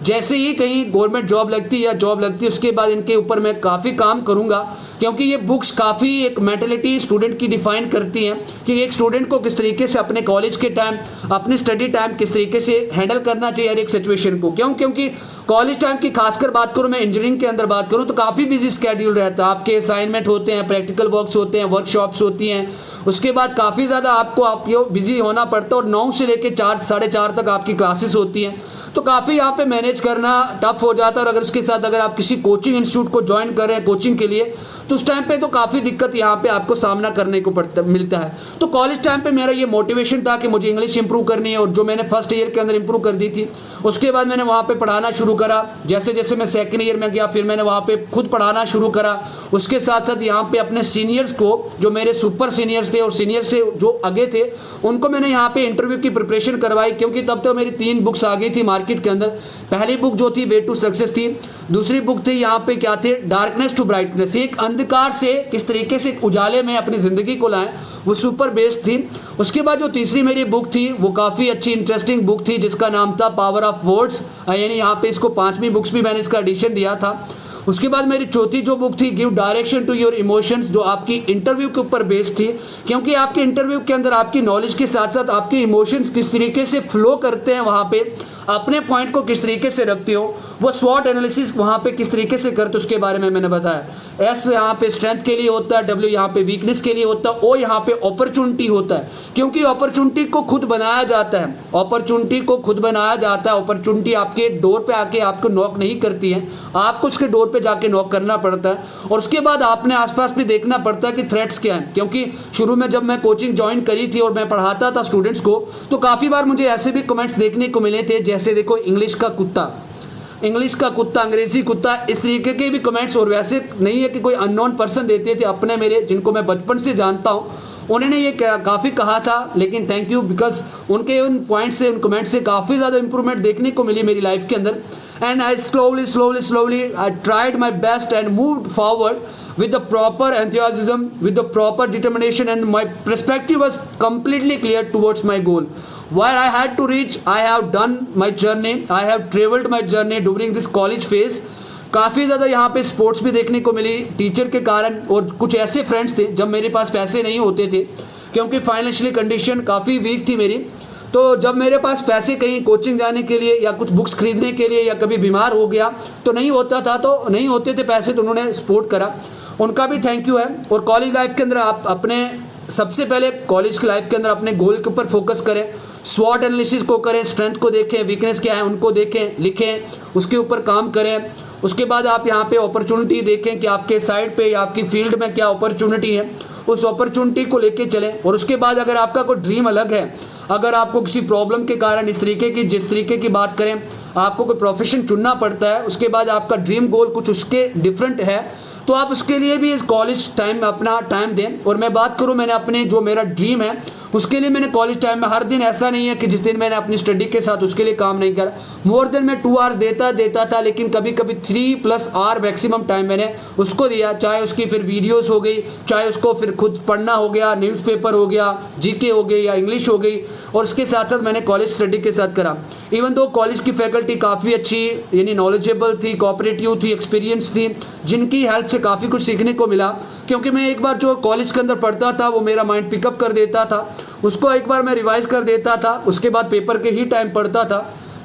जैसे ही कहीं गवर्नमेंट जॉब लगती है उसके बाद इनके ऊपर मैं काफ़ी काम करूँगा, क्योंकि ये बुक्स काफ़ी एक मेंटलिटी स्टूडेंट की डिफाइन करती हैं कि एक स्टूडेंट को किस तरीके से अपने कॉलेज के टाइम, अपनी स्टडी टाइम किस तरीके से हैंडल करना चाहिए हर एक सिचुएशन को। क्योंकि कॉलेज टाइम की खासकर बात करूँ, मैं इंजीनियरिंग के अंदर बात करूँ तो काफ़ी बिजी स्केड्यूल रहता है। आपके असाइनमेंट होते हैं, प्रैक्टिकल वर्क्स होते हैं, वर्कशॉप्स होती हैं, उसके बाद काफ़ी ज़्यादा आपको बिजी होना पड़ता है, और 9 से लेकर 4 साढ़े 4 तक आपकी क्लासेस होती हैं, तो काफ़ी यहाँ पे मैनेज करना टफ हो जाता है। और अगर उसके साथ अगर आप किसी कोचिंग इंस्टीट्यूट को ज्वाइन कर रहे हैं कोचिंग के लिए, तो उस टाइम पे तो काफ़ी दिक्कत यहाँ पे आपको सामना करने को मिलता है। तो कॉलेज टाइम पे मेरा ये मोटिवेशन था कि मुझे इंग्लिश इंप्रूव करनी है, और जो मैंने फर्स्ट ईयर के अंदर इंप्रूव कर दी थी, उसके बाद मैंने वहाँ पे पढ़ाना शुरू करा। जैसे जैसे मैं सेकंड ईयर में गया, फिर मैंने वहाँ पे खुद पढ़ाना शुरू करा। उसके साथ साथ यहाँ पे अपने सीनियर्स को, जो मेरे सुपर सीनियर्स थे और सीनियर से जो आगे थे, उनको मैंने यहाँ पे इंटरव्यू की प्रिपरेशन करवाई, क्योंकि तब तक मेरी 3 बुक्स आ गई थी मार्केट के अंदर। पहली बुक जो थी वे टू सक्सेस थी, दूसरी बुक थी यहाँ पे क्या थे, डार्कनेस टू ब्राइटनेस, एक अंधकार से किस तरीके से उजाले में अपनी ज़िंदगी को लाएं, वो सुपर बेस्ड थी। उसके बाद जो तीसरी मेरी बुक थी वो काफ़ी अच्छी इंटरेस्टिंग बुक थी, जिसका नाम था पावर ऑफ वर्ड्स, यानी यहाँ पे इसको 5वीं बुक्स भी मैंने इसका एडिशन दिया था। उसके बाद मेरी चौथी जो बुक थी give direction to your emotions, जो आपकी इंटरव्यू के ऊपर बेस्ड थी, क्योंकि आपके इंटरव्यू के अंदर आपकी नॉलेज के साथ साथ आपके इमोशंस किस तरीके से फ्लो करते हैं, वहाँ पे अपने पॉइंट को किस तरीके से रखते हो, वो स्वॉट एनालिसिस वहाँ पे किस तरीके से करते हो, उसके बारे में मैंने बताया। एस यहाँ पे स्ट्रेंथ के लिए होता है, डब्ल्यू यहाँ पे वीकनेस के लिए होता है, ओ यहाँ पे अपॉर्चुनिटी होता है, क्योंकि अपॉर्चुनिटी को खुद बनाया जाता है, अपॉर्चुनिटी को खुद बनाया जाता है। अपॉर्चुनिटी आपके डोर पे आके आपको नॉक नहीं करती है, आपको उसके डोर पे जाके नॉक करना पड़ता है। और उसके बाद आपने आसपास भी देखना पड़ता है कि थ्रेट्स क्या हैं, क्योंकि शुरू में जब मैं कोचिंग ज्वाइन करी थी और मैं पढ़ाता था स्टूडेंट्स को, तो काफ़ी बार मुझे ऐसे भी कमेंट्स देखने को मिले थे, जैसे देखो इंग्लिश का कुत्ता, इंग्लिश का कुत्ता, अंग्रेजी कुत्ता, इस तरीके के भी कमेंट्स। और वैसे नहीं है कि कोई अननोन पर्सन देते थे, अपने मेरे जिनको मैं बचपन से जानता हूँ उन्होंने ये काफ़ी कहा था। लेकिन थैंक यू, बिकॉज उनके उन पॉइंट से, उन कमेंट से काफ़ी ज़्यादा इंप्रूवमेंट देखने को मिली मेरी लाइफ के अंदर। And I slowly I tried my best and move forward with the proper enthusiasm, with the proper determination, and my perspective was completely clear towards my goal. Where I had to reach, I have done my journey, I have traveled my journey during this college phase. काफ़ी ज़्यादा यहाँ पे sports भी देखने को मिली teacher के कारण, और कुछ ऐसे फ्रेंड्स थे जब मेरे पास पैसे नहीं होते थे, क्योंकि फाइनेंशियली कंडीशन काफ़ी वीक थी मेरी। तो जब मेरे पास पैसे कहीं कोचिंग जाने के लिए या कुछ बुक्स खरीदने के लिए या कभी बीमार हो गया तो नहीं होता था, तो नहीं होते थे पैसे, तो उन्होंने सपोर्ट करा, उनका भी थैंक यू है। और कॉलेज लाइफ के अंदर आप अपने सबसे पहले कॉलेज की लाइफ के अंदर अपने गोल के ऊपर फोकस करें, स्वॉट एनालिसिस को करें, स्ट्रेंथ को देखें, वीकनेस क्या है उनको देखें, लिखें, उसके ऊपर काम करें। उसके बाद आप यहाँ पे अपॉर्चुनिटी देखें कि आपके साइड पे या आपकी फील्ड में क्या अपॉर्चुनिटी है, उस अपॉर्चुनिटी को लेके चलें। और उसके बाद अगर आपका कोई ड्रीम अलग है, अगर आपको किसी प्रॉब्लम के कारण इस तरीके की, जिस तरीके की बात करें, आपको कोई प्रोफेशन चुनना पड़ता है, उसके बाद आपका ड्रीम गोल कुछ उसके डिफरेंट है, तो आप उसके लिए भी इस कॉलेज टाइम में अपना टाइम दें। और मैं बात करूं, मैंने अपने जो मेरा ड्रीम है उसके लिए मैंने कॉलेज टाइम में हर दिन, ऐसा नहीं है कि जिस दिन मैंने अपनी स्टडी के साथ उसके लिए काम नहीं करा, मोर देन मैं 2 आवर देता था, लेकिन कभी कभी 3+ आवर मैक्सिमम टाइम मैंने उसको दिया। चाहे उसकी फिर वीडियोस हो गई, चाहे उसको फिर खुद पढ़ना हो गया, न्यूज़पेपर हो गया, जीके हो गई या इंग्लिश हो गई, और उसके साथ साथ मैंने कॉलेज स्टडी के साथ करा। इवन दो कॉलेज की फैकल्टी काफ़ी अच्छी, यानी नॉलेजेबल थी, कोऑपरेटिव थी, एक्सपीरियंस थी, जिनकी हेल्प से काफ़ी कुछ सीखने को मिला। क्योंकि मैं एक बार जो कॉलेज के अंदर पढ़ता था वो मेरा माइंड पिकअप कर देता था, उसको एक बार मैं रिवाइज कर देता था, उसके बाद पेपर के ही टाइम पढ़ता था,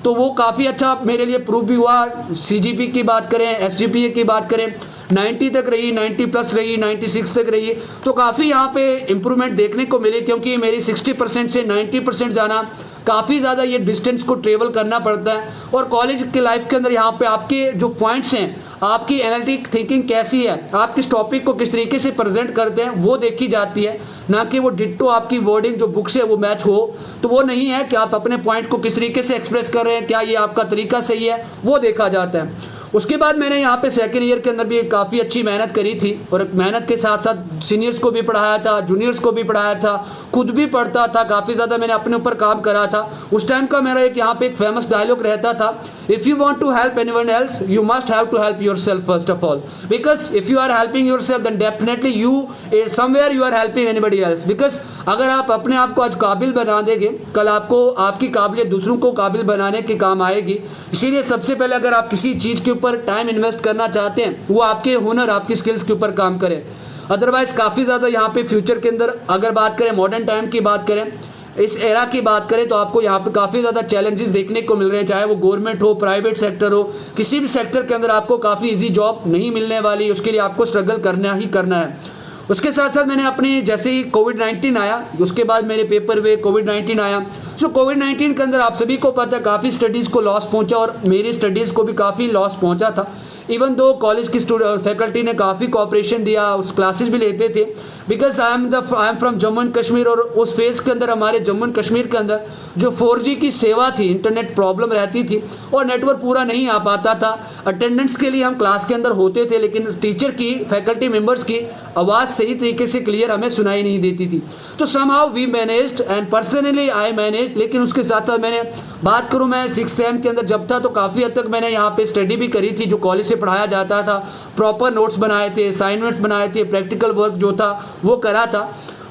तो वो काफ़ी अच्छा मेरे लिए प्रूव भी हुआ। CGP की बात करें, SGPA की बात करें, 90 तक रही, 90+ रही, 96 तक रही, तो काफ़ी यहाँ पे इम्प्रूवमेंट देखने को मिली। क्योंकि मेरी 60% से 90% जाना काफ़ी ज़्यादा ये डिस्टेंस को ट्रेवल करना पड़ता है। और कॉलेज के लाइफ के अंदर यहाँ पे आपके जो पॉइंट्स हैं, आपकी एनालिटिक थिंकिंग कैसी है, आप किस टॉपिक को किस तरीके से प्रेजेंट करते हैं, वो देखी जाती है, ना कि वो डिट्टो आपकी वर्डिंग जो बुक से वो मैच हो। तो वो नहीं है कि आप अपने पॉइंट को किस तरीके से एक्सप्रेस कर रहे हैं, क्या ये आपका तरीका सही है, वो देखा जाता है। उसके बाद मैंने यहाँ पे सेकेंड ईयर के अंदर भी काफ़ी अच्छी मेहनत करी थी, और मेहनत के साथ साथ सीनियर्स को भी पढ़ाया था, जूनियर्स को भी पढ़ाया था, खुद भी पढ़ता था, काफ़ी ज़्यादा मैंने अपने ऊपर काम करा था। उस टाइम का मेरा एक यहाँ पे एक फेमस डायलॉग रहता था, if you want to help anyone else you must have to help yourself first of all, because if you are helping yourself then definitely you somewhere you are helping anybody else. Because अगर आप अपने आप को आज काबिल बना देंगे, कल आपको आपकी काबिलियत दूसरों को काबिल बनाने के काम आएगी। इसीलिए सबसे पहले अगर आप किसी चीज़ के ऊपर टाइम इन्वेस्ट करना चाहते हैं, वो आपके हुनर, आपकी स्किल्स के ऊपर काम करें। अदरवाइज काफ़ी ज़्यादा यहाँ पे फ्यूचर के अंदर अगर बात करें, मॉडर्न टाइम की बात करें, इस एरा की बात करें, तो आपको यहाँ पे काफ़ी ज़्यादा चैलेंजेस देखने को मिल रहे हैं, चाहे वो गवर्नमेंट हो, प्राइवेट सेक्टर हो, किसी भी सेक्टर के अंदर आपको काफ़ी इजी जॉब नहीं मिलने वाली, उसके लिए आपको स्ट्रगल करना ही करना है। उसके साथ साथ मैंने अपनी, जैसे ही कोविड-19 आया, उसके बाद मेरे पेपर हुए, कोविड-19 आया। सो कोविड-19 के अंदर आप सभी को पता है काफ़ी स्टडीज़ को लॉस पहुंचा, और मेरी स्टडीज़ को भी काफ़ी लॉस पहुंचा था। इवन दो कॉलेज की फैकल्टी ने काफ़ी कोऑपरेशन दिया, उस क्लासेस भी लेते थे, because I am from Jammu and Kashmir. और उस फेज़ के अंदर हमारे जम्मू एंड कश्मीर के अंदर जो 4G की सेवा थी, इंटरनेट प्रॉब्लम रहती थी और नेटवर्क पूरा नहीं आ पाता था। अटेंडेंस के लिए हम क्लास के अंदर होते थे, लेकिन टीचर की, फैकल्टी मेंबर्स की आवाज़ सही तरीके से क्लियर हमें सुनाई नहीं देती थी। तो somehow we managed and personally I manage. लेकिन उसके साथ साथ मैंने बात करूँ, मैं 6th सेम के अंदर जब था, तो काफ़ी हद तक मैंने यहाँ पे स्टडी भी करी थी, जो कॉलेज से पढ़ाया जाता था, प्रॉपर नोट्स बनाए थे, असाइनमेंट्स बनाए थे, प्रैक्टिकल वर्क जो था वो करा था।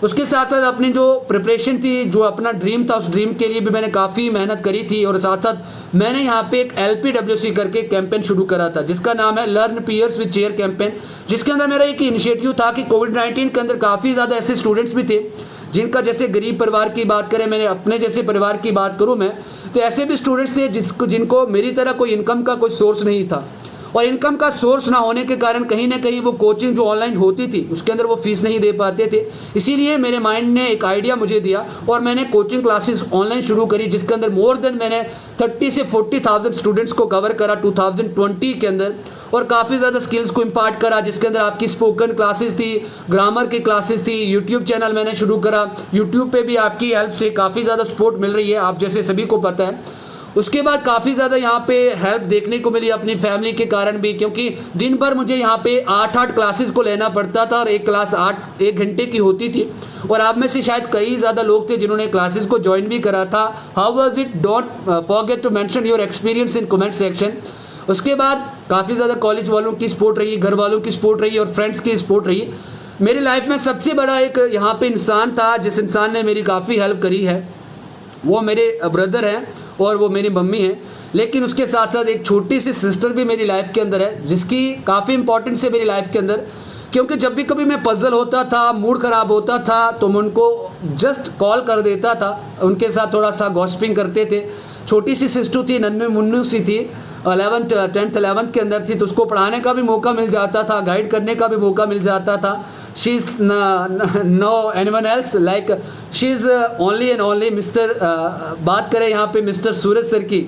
उसके साथ साथ अपनी जो प्रिपरेशन थी, जो अपना ड्रीम था, उस ड्रीम के लिए भी मैंने काफ़ी मेहनत करी थी। और साथ साथ मैंने यहाँ पे एक LPWC करके कैंपेन शुरू करा था, जिसका नाम है learn peers with chair campaign, जिसके अंदर मेरा एक इनिशिएटिव था कि कोविड-19 के अंदर काफ़ी ज़्यादा ऐसे स्टूडेंट्स भी थे जिनका, जैसे गरीब परिवार की बात करें, मैंने अपने जैसे परिवार की बात करूँ मैं, तो ऐसे भी स्टूडेंट्स थे जिनको मेरी तरह कोई इनकम का कोई सोर्स नहीं था। और इनकम का सोर्स ना होने के कारण कहीं ना कहीं वो कोचिंग जो ऑनलाइन होती थी उसके अंदर वो फीस नहीं दे पाते थे। इसीलिए मेरे माइंड ने एक आइडिया मुझे दिया और मैंने कोचिंग क्लासेस ऑनलाइन शुरू करी, जिसके अंदर मोर देन मैंने 30 से 40,000 स्टूडेंट्स को कवर करा 2020 के अंदर, और काफ़ी ज़्यादा स्किल्स को इम्पार्ट करा, जिसके अंदर आपकी स्पोकन क्लासेस थी, ग्रामर की क्लासेस थी। यूट्यूब चैनल मैंने शुरू करा, यूट्यूब पे भी आपकी हेल्प से काफ़ी ज़्यादा सपोर्ट मिल रही है, आप जैसे सभी को पता है। उसके बाद काफ़ी ज़्यादा यहाँ पे हेल्प देखने को मिली अपनी फैमिली के कारण भी, क्योंकि दिन भर मुझे यहाँ पे 8 क्लासेस को लेना पड़ता था और एक क्लास 1 घंटे की होती थी। और आप में से शायद कई ज़्यादा लोग थे जिन्होंने क्लासेस को ज्वाइन भी करा था। How was it? Don't forget to mention your experience in comment section. उसके बाद काफ़ी ज़्यादा कॉलेज वालों की सपोर्ट रही, घर वालों की सपोर्ट रही और फ्रेंड्स की सपोर्ट रही। मेरी लाइफ में सबसे बड़ा एक यहाँ पे इंसान था जिस इंसान ने मेरी काफ़ी हेल्प करी है, वो मेरे ब्रदर हैं और वो मेरी मम्मी हैं। लेकिन उसके साथ साथ एक छोटी सी सिस्टर भी मेरी लाइफ के अंदर है जिसकी काफ़ी इंपॉर्टेंस है मेरी लाइफ के अंदर, क्योंकि जब भी कभी मैं पजल होता था, मूड ख़राब होता था, तो मैं उनको जस्ट कॉल कर देता था, उनके साथ थोड़ा सा गॉसिपिंग करते थे। छोटी सी सिस्टर थी, नन्नू मुन्नू सी थी, 10th 11th के अंदर थी, तो उसको पढ़ाने का भी मौका मिल जाता था, गाइड करने का भी मौका मिल जाता था। She is no anyone else, like she is only and only mister, बात करें यहाँ पे मिस्टर सूरज सर की,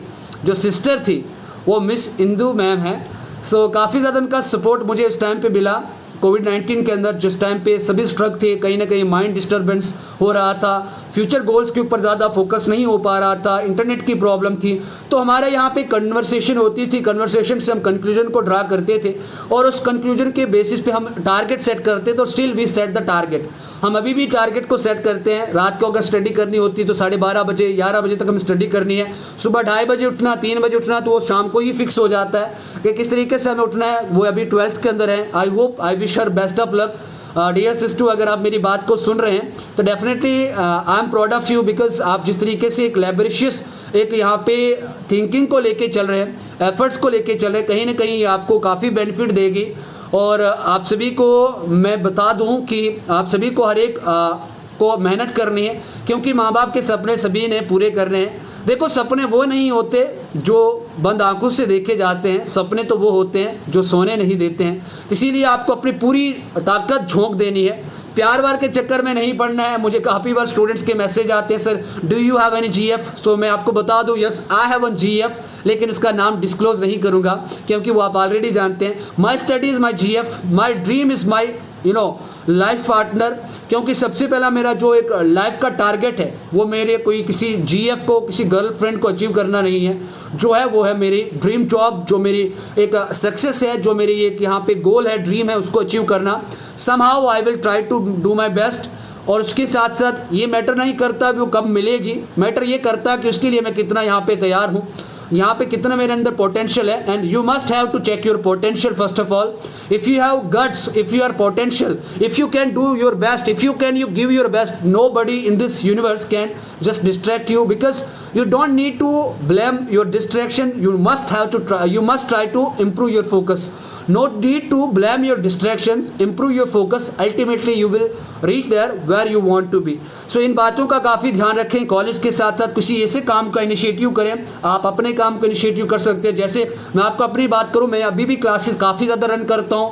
जो सिस्टर थी वो मिस इंदू मैम है। सो काफ़ी ज़्यादा उनका सपोर्ट मुझे उस टाइम पे मिला कोविड-19 के अंदर, जिस टाइम पे सभी स्ट्रक थे, कहीं ना कहीं माइंड डिस्टर्बेंस हो रहा था, फ्यूचर गोल्स के ऊपर ज़्यादा फोकस नहीं हो पा रहा था, इंटरनेट की प्रॉब्लम थी। तो हमारे यहाँ पे कन्वर्सेशन होती थी, कन्वर्सेशन से हम कंक्लूजन को ड्रा करते थे और उस कंक्लूजन के बेसिस पे हम टारगेट सेट करते थे और still we set the target. हम अभी भी टारगेट को सेट करते हैं। रात को अगर स्टडी करनी होती है तो 12:30 बजे 11 बजे तक हमें स्टडी करनी है। सुबह 2:30 बजे उठना, 3 बजे उठना, तो वो शाम को ही फिक्स हो जाता है कि किस तरीके से हमें उठना है। वो अभी 12th के अंदर है। I hope, I wish her best of luck. Dear सिस्टू, अगर आप मेरी बात को सुन रहे हैं तो definitely I am proud of you, because आप जिस तरीके से एक लैबोरेशियस एक यहाँ पे थिंकिंग को लेके चल रहे हैं, एफर्ट्स को लेके चल रहे हैं, कहीं ना कहीं आपको काफ़ी बेनिफिट देगी। और आप सभी को मैं बता दूं कि आप सभी को हर एक को मेहनत करनी है, क्योंकि माँ बाप के सपने सभी ने पूरे करने हैं। देखो, सपने वो नहीं होते जो बंद आंखों से देखे जाते हैं, सपने तो वो होते हैं जो सोने नहीं देते हैं। इसीलिए आपको अपनी पूरी ताकत झोंक देनी है, प्यार वार के चक्कर में नहीं पड़ना है। मुझे काफ़ी बार स्टूडेंट्स के मैसेज आते हैं, sir do you have any GF? So मैं आपको बता दूं, yes I have one GF, लेकिन इसका नाम डिस्क्लोज नहीं करूंगा क्योंकि वो आप ऑलरेडी जानते हैं। My study is my GF, my dream is my life partner, क्योंकि सबसे पहला मेरा जो एक लाइफ का टारगेट है वो मेरे कोई किसी जीएफ को, किसी गर्लफ्रेंड को अचीव करना नहीं है। जो है वो है मेरी ड्रीम जॉब, जो मेरी एक सक्सेस है, जो मेरी एक यहाँ पे गोल है, ड्रीम है, उसको अचीव करना। Somehow I will try to do my best. और उसके साथ साथ ये मैटर नहीं करता कि वो कब मिलेगी, मैटर ये करता कि उसके लिए मैं कितना यहाँ पे तैयार हूँ, यहाँ पे कितना मेरे अंदर पोटेंशियल है। And you must have to check your potential first of all. If you have guts, if you are potential, if you can do your best, if you can you give your best, nobody in this universe can just distract you, because you don't need to blame your distraction. You must have to try, you must try to improve your focus. No need to blame your distractions, improve your focus. Ultimately you will reach there where you want to be. So इन बातों का काफ़ी ध्यान रखें। College के साथ साथ किसी ऐसे काम का इनिशिएटिव करें। आप अपने काम का इनिशिएटिव कर सकते हैं। जैसे मैं आपको अपनी बात करूं, मैं अभी भी क्लासेस काफ़ी ज़्यादा रन करता हूं,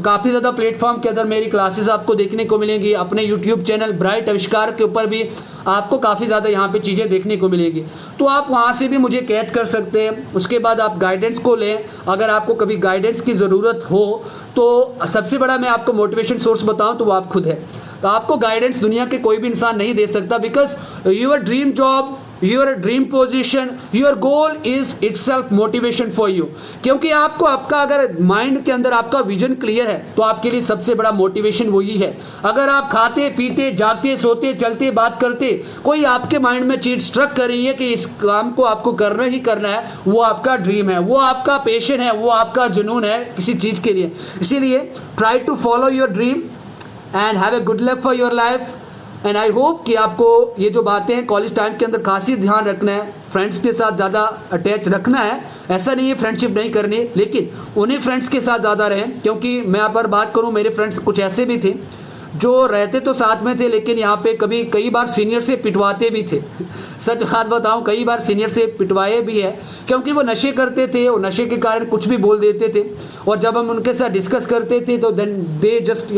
काफ़ी ज़्यादा प्लेटफॉर्म के अंदर मेरी क्लासेस आपको देखने को मिलेंगी। अपने यूट्यूब चैनल ब्राइट आविष्कार के ऊपर भी आपको काफ़ी ज़्यादा यहाँ पे चीज़ें देखने को मिलेगी, तो आप वहाँ से भी मुझे कैच कर सकते हैं। उसके बाद आप गाइडेंस को लें। अगर आपको कभी गाइडेंस की ज़रूरत हो तो सबसे बड़ा मैं आपको मोटिवेशन सोर्स बताऊं तो वो आप खुद है। तो आपको गाइडेंस दुनिया के कोई भी इंसान नहीं दे सकता, because your dream job, your dream position, your goal is itself motivation for you. क्योंकि आपको आपका अगर माइंड के अंदर आपका विजन क्लियर है तो आपके लिए सबसे बड़ा मोटिवेशन वही है। अगर आप खाते पीते जागते सोते चलते बात करते कोई आपके माइंड में चीज स्ट्रक कर रही है कि इस काम को आपको करना ही करना है, वो आपका ड्रीम है, वो आपका पैशन है, वो आपका जुनून है किसी चीज़ के लिए। इसीलिए try to follow your dream and have a good luck for your life. And I hope कि आपको ये जो बातें हैं कॉलेज टाइम के अंदर खासी ध्यान रखना है, फ्रेंड्स के साथ ज़्यादा अटैच रखना है। ऐसा नहीं है फ्रेंडशिप नहीं करनी, लेकिन उन्हीं फ्रेंड्स के साथ ज़्यादा रहें। क्योंकि मैं यहाँ पर बात करूँ, मेरे फ्रेंड्स कुछ ऐसे भी थे जो रहते तो साथ में थे, लेकिन यहाँ पे कई बार सीनियर से पिटवाते भी थे। सच बात बताऊँ, कई बार सीनियर से पिटवाए भी है, क्योंकि वो नशे करते थे और नशे के कारण कुछ भी बोल देते थे। और जब हम उनके साथ डिस्कस करते थे तो देन दे जस्ट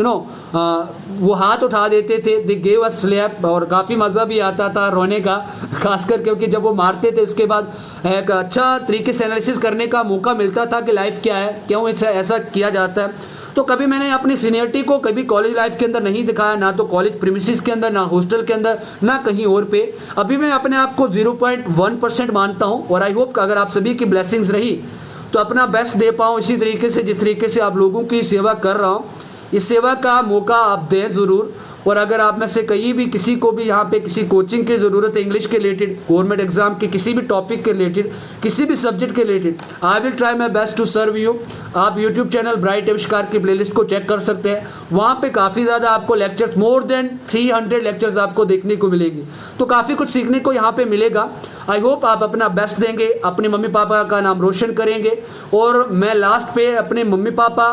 वो हाथ उठा देते थे, दे गेव अस स्लैप, और काफ़ी मज़ा भी आता था रोने का, खासकर क्योंकि जब वो मारते थे उसके बाद एक अच्छा तरीके से एनालिसिस करने का मौका मिलता था कि लाइफ क्या है, क्यों ऐसा किया जाता है। तो कभी मैंने अपनी सीनियरिटी को कभी कॉलेज लाइफ के अंदर नहीं दिखाया, ना तो कॉलेज प्रीमिसेस के अंदर, ना हॉस्टल के अंदर, ना कहीं और पे। अभी मैं अपने आप को 0.1% मानता हूँ और आई होप अगर आप सभी की ब्लेसिंग्स रही तो अपना बेस्ट दे पाऊँ इसी तरीके से जिस तरीके से आप लोगों की सेवा कर रहा हूँ। इस सेवा का मौका आप दें ज़रूर। और अगर आप में से कहीं भी किसी को भी यहाँ पे किसी कोचिंग की ज़रूरत है, इंग्लिश के रिलेटेड, गवर्नमेंट एग्जाम के किसी भी टॉपिक के रिलेटेड, किसी भी सब्जेक्ट के related, I will try my best to serve you. आप यूट्यूब चैनल ब्राइट आविष्कार की प्लेलिस्ट को चेक कर सकते हैं। वहाँ पे काफ़ी ज़्यादा आपको लेक्चर्स, मोर देन 300 लेक्चर्स आपको देखने को मिलेगी। तो काफ़ी कुछ सीखने को यहाँ पे मिलेगा। आई होप आप अपना बेस्ट देंगे, अपने मम्मी पापा का नाम रोशन करेंगे। और मैं लास्ट पे अपने मम्मी पापा,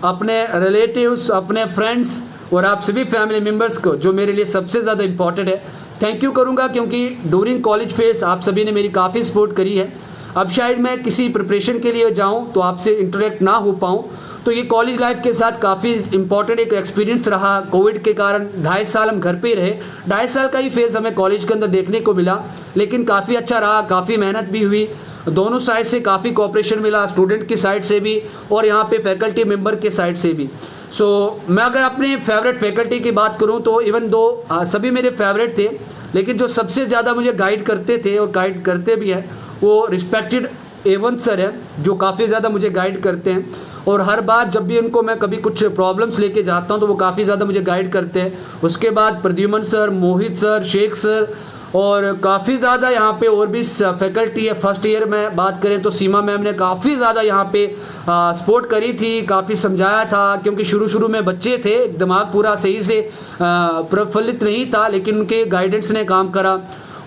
अपने रिलेटिव्स, अपने फ्रेंड्स और आप सभी फैमिली मेम्बर्स को, जो मेरे लिए सबसे ज़्यादा इंपॉर्टेंट है, थैंक यू करूँगा क्योंकि ड्यूरिंग कॉलेज फेज आप सभी ने मेरी काफ़ी सपोर्ट करी है। अब शायद मैं किसी प्रिपरेशन के लिए जाऊँ तो आपसे इंटरेक्ट ना हो पाऊँ, तो ये कॉलेज लाइफ के साथ काफ़ी इंपॉर्टेंट एक एक्सपीरियंस रहा। कोविड के कारण 2.5 साल हम घर पे ही रहे, 2.5 साल का ही फेज़ हमें कॉलेज के अंदर देखने को मिला, लेकिन काफ़ी अच्छा रहा, काफ़ी मेहनत भी हुई, दोनों साइड से काफ़ी कोऑपरेशन मिला, स्टूडेंट की साइड से भी और यहाँ पे फैकल्टी मेंबर के साइड से भी। मैं अगर अपने फेवरेट फैकल्टी की बात करूँ तो इवन दो सभी मेरे फेवरेट थे, लेकिन जो सबसे ज़्यादा मुझे गाइड करते थे और गाइड करते भी हैं वो रिस्पेक्टेड एवंत सर है, जो काफ़ी ज़्यादा मुझे गाइड करते हैं। और हर बार जब भी उनको मैं कभी कुछ प्रॉब्लम्स लेके जाता हूँ तो वो काफ़ी ज़्यादा मुझे गाइड करते हैं। उसके बाद प्रद्युमन सर, मोहित सर, शेख सर और काफ़ी ज़्यादा यहाँ पे और भी फैकल्टी है। फर्स्ट ईयर में बात करें तो सीमा मैम ने काफ़ी ज़्यादा यहाँ पे सपोर्ट करी थी, काफ़ी समझाया था, क्योंकि शुरू में बच्चे थे, दिमाग पूरा सही से प्रफुल्लित नहीं था, लेकिन उनके गाइडेंस ने काम करा।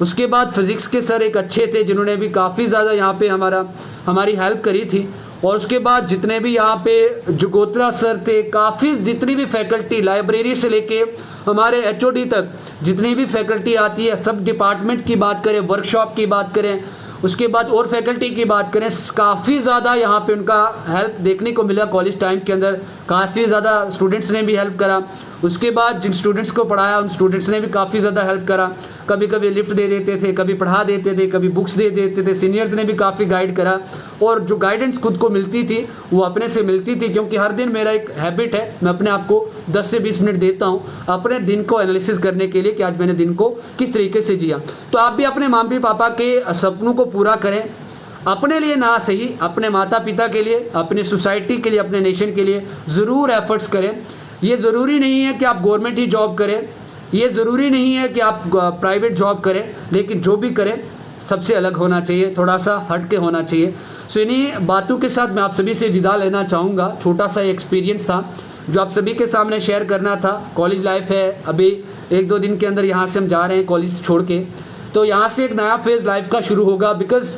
उसके बाद फिज़िक्स के सर एक अच्छे थे जिन्होंने भी काफ़ी ज़्यादा यहाँ पे हमारी हेल्प करी थी। और उसके बाद जितने भी यहाँ पे जुगोत्रा सर थे, काफ़ी जितनी भी फैकल्टी, लाइब्रेरी से लेके हमारे एचओडी तक जितनी भी फैकल्टी आती है, सब डिपार्टमेंट की बात करें, वर्कशॉप की बात करें, उसके बाद और फैकल्टी की बात करें, काफ़ी ज़्यादा यहाँ पे उनका हेल्प देखने को मिला कॉलेज टाइम के अंदर। काफ़ी ज़्यादा स्टूडेंट्स ने भी हेल्प करा। उसके बाद जिन स्टूडेंट्स को पढ़ाया उन स्टूडेंट्स ने भी काफ़ी ज़्यादा हेल्प करा। कभी कभी लिफ्ट दे देते थे, कभी पढ़ा देते थे, कभी बुक्स दे देते थे। सीनियर्स ने भी काफ़ी गाइड करा और जो गाइडेंस खुद को मिलती थी वो अपने से मिलती थी, क्योंकि हर दिन मेरा एक हैबिट है, मैं अपने आप को 10 से 20 मिनट देता हूँ अपने दिन को एनालिसिस करने के लिए कि आज मैंने दिन को किस तरीके से जिया। तो आप भी अपने मम्मी पापा के सपनों को पूरा करें, अपने लिए ना सही, अपने माता पिता के लिए, अपने सोसाइटी के लिए, अपने नेशन के लिए ज़रूर एफर्ट्स करें। ये ज़रूरी नहीं है कि आप गवर्नमेंट ही जॉब करें, ये ज़रूरी नहीं है कि आप प्राइवेट जॉब करें, लेकिन जो भी करें सबसे अलग होना चाहिए, थोड़ा सा हट के होना चाहिए। सो इन्हीं बातों के साथ मैं आप सभी से विदा लेना चाहूँगा। छोटा सा एक्सपीरियंस था जो आप सभी के सामने शेयर करना था। कॉलेज लाइफ है, अभी 1-2 दिन के अंदर यहाँ से हम जा रहे हैं कॉलेज छोड़ के, तो यहाँ से एक नया फेज़ लाइफ का शुरू होगा। Because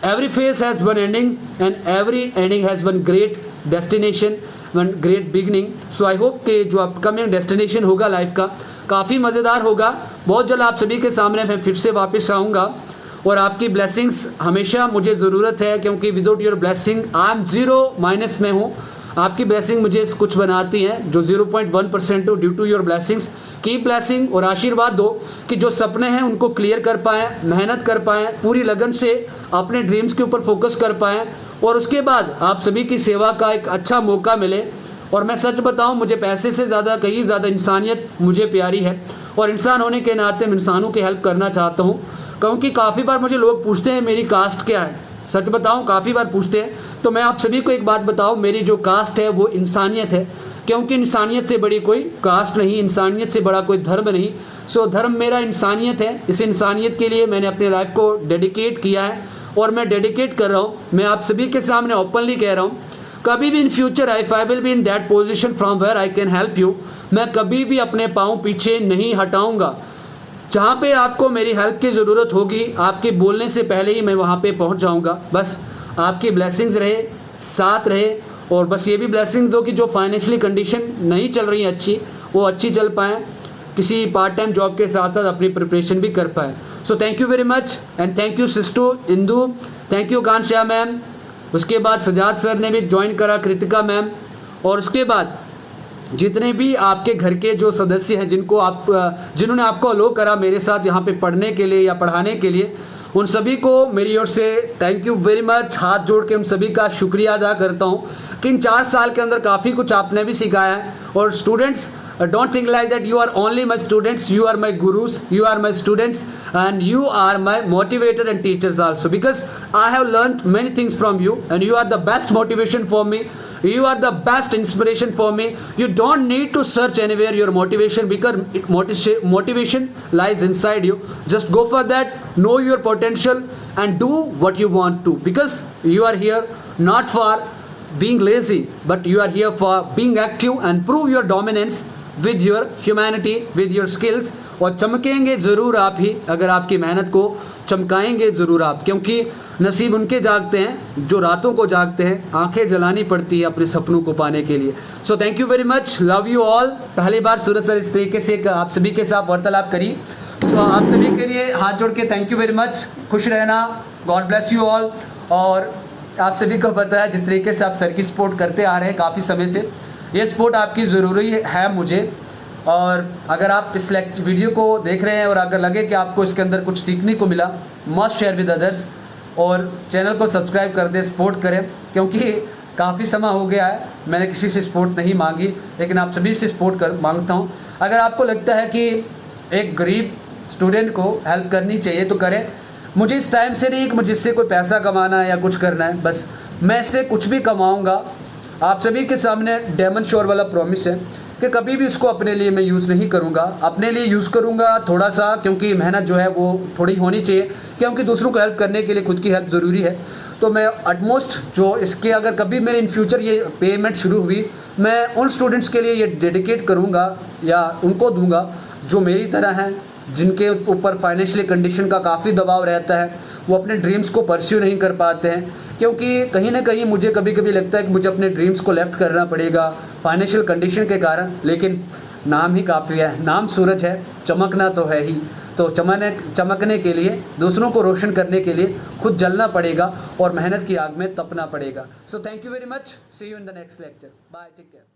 every phase has one ending and every ending has one great destination, one great beginning. So I hope कि जो अपकमिंग डेस्टिनेशन होगा लाइफ का काफ़ी मज़ेदार होगा। बहुत जल्द आप सभी के सामने मैं फिर से वापस आऊँगा और आपकी ब्लेसिंग्स हमेशा मुझे ज़रूरत है, क्योंकि without your blessing I am 0 minus में हूँ। आपकी ब्लेसिंग मुझे कुछ बनाती हैं, जो 0.1% हो। ड्यू टू योर ब्लेसिंग्स, की ब्लेसिंग और आशीर्वाद दो कि जो सपने हैं उनको क्लियर कर पाएँ, मेहनत कर पाएँ, पूरी लगन से अपने ड्रीम्स के ऊपर फोकस कर पाएँ और उसके बाद आप सभी की सेवा का एक अच्छा मौका मिले। और मैं सच बताऊं, मुझे पैसे से ज़्यादा कहीं ज़्यादा इंसानियत मुझे प्यारी है और इंसान होने के नाते मैं इंसानों की हेल्प करना चाहता हूं। क्योंकि काफ़ी बार मुझे लोग पूछते हैं मेरी कास्ट क्या है, सच बताऊं काफ़ी बार पूछते हैं, तो मैं आप सभी को एक बात बताऊं, मेरी जो कास्ट है वो इंसानियत है, क्योंकि इंसानियत से बड़ी कोई कास्ट नहीं, इंसानियत से बड़ा कोई धर्म नहीं। सो धर्म मेरा इंसानियत है। इस इंसानियत के लिए मैंने अपने लाइफ को डेडिकेट किया है और मैं डेडिकेट कर रहा हूँ। मैं आप सभी के सामने ओपनली कह रहा हूँ, कभी भी in future if I will be in that position from where I can help you, मैं कभी भी अपने पाँव पीछे नहीं हटाऊँगा। जहाँ पे आपको मेरी हेल्प की ज़रूरत होगी, आपके बोलने से पहले ही मैं वहाँ पे पहुँच जाऊँगा। बस आपकी ब्लेसिंग्स रहे, साथ रहे, और बस ये भी ब्लेसिंग्स दो कि जो फाइनेंशियली कंडीशन नहीं चल रही है अच्छी, वो अच्छी चल पाएँ, किसी पार्ट टाइम जॉब के साथ साथ अपनी प्रिपरेशन भी कर पाए। So thank you very much and thank you सिस्टू Indu, thank you Kansha ma'am. उसके बाद सजाद सर ने भी ज्वाइन करा, कृतिका मैम, और उसके बाद जितने भी आपके घर के जो सदस्य हैं जिन्होंने आपको अलो करा मेरे साथ यहाँ पे पढ़ने के लिए या पढ़ाने के लिए, उन सभी को मेरी ओर से थैंक यू वेरी मच, हाथ जोड़ के उन सभी का शुक्रिया अदा करता हूँ कि इन 4 साल के अंदर काफ़ी कुछ आपने भी सिखाया है। और students, don't think like that you are only my students, you are my gurus, you are my students, and you are my motivator and teachers also, because I have learned many things from you and you are the best motivation for me, you are the best inspiration for me. You don't need to search anywhere your motivation, because motivation lies inside you. Just go for that, know your potential and do what you want to, because you are here not for being lazy, but you are here for being active and prove your dominance with your humanity, with your skills. और चमकेंगे ज़रूर आप ही, अगर आपकी मेहनत को चमकाएंगे ज़रूर आप, क्योंकि नसीब उनके जागते हैं जो रातों को जागते हैं, आंखें जलानी पड़ती है अपने सपनों को पाने के लिए। सो thank you very much, love you all. पहली बार सूरज सर इस तरीके से आप सभी के साथ वार्तालाप करी। सो आप सभी के लिए हाथ जोड़ के थैंक यू वेरी मच, खुश रहना, गॉड ब्लेस यू ऑल। और आप सभी को पता है जिस तरीके से आप सर की सपोर्ट करते आ रहे हैं काफ़ी समय से, ये सपोर्ट आपकी ज़रूरी है मुझे। और अगर आप इस वीडियो को देख रहे हैं और अगर लगे कि आपको इसके अंदर कुछ सीखने को मिला, मस्ट शेयर विद अदर्स और चैनल को सब्सक्राइब कर दें, सपोर्ट करें, क्योंकि काफ़ी समय हो गया है मैंने किसी से सपोर्ट नहीं मांगी, लेकिन आप सभी से सपोर्ट मांगता हूँ। अगर आपको लगता है कि एक गरीब स्टूडेंट को हेल्प करनी चाहिए तो करें। मुझे इस टाइम से नहीं कि मुझसे कोई पैसा कमाना है या कुछ करना है, बस मैं इससे कुछ भी कमाऊँगा। आप सभी के सामने डायमंड श्योर वाला प्रॉमिस है कि कभी भी इसको अपने लिए मैं यूज़ नहीं करूँगा। अपने लिए यूज़ करूँगा थोड़ा सा, क्योंकि मेहनत जो है वो थोड़ी होनी चाहिए, क्योंकि दूसरों को हेल्प करने के लिए खुद की हेल्प ज़रूरी है। तो मैं अटमोस्ट जो इसके अगर कभी मेरे इन फ्यूचर ये पेमेंट शुरू हुई, मैं उन स्टूडेंट्स के लिए ये डेडिकेट करूँगा या उनको दूँगा जो मेरी तरह हैं, जिनके ऊपर फाइनेंशियली कंडीशन का काफ़ी दबाव रहता है, वो अपने ड्रीम्स को परस्यू नहीं कर पाते हैं, क्योंकि कहीं ना कहीं मुझे कभी कभी लगता है कि मुझे अपने ड्रीम्स को लेफ्ट करना पड़ेगा फाइनेंशियल कंडीशन के कारण। लेकिन नाम ही काफ़ी है, नाम सूरज है, चमकना तो है ही। तो चमकने के लिए, दूसरों को रोशन करने के लिए खुद जलना पड़ेगा और मेहनत की आग में तपना पड़ेगा। So thank you very much, see you in the next lecture, bye, take care.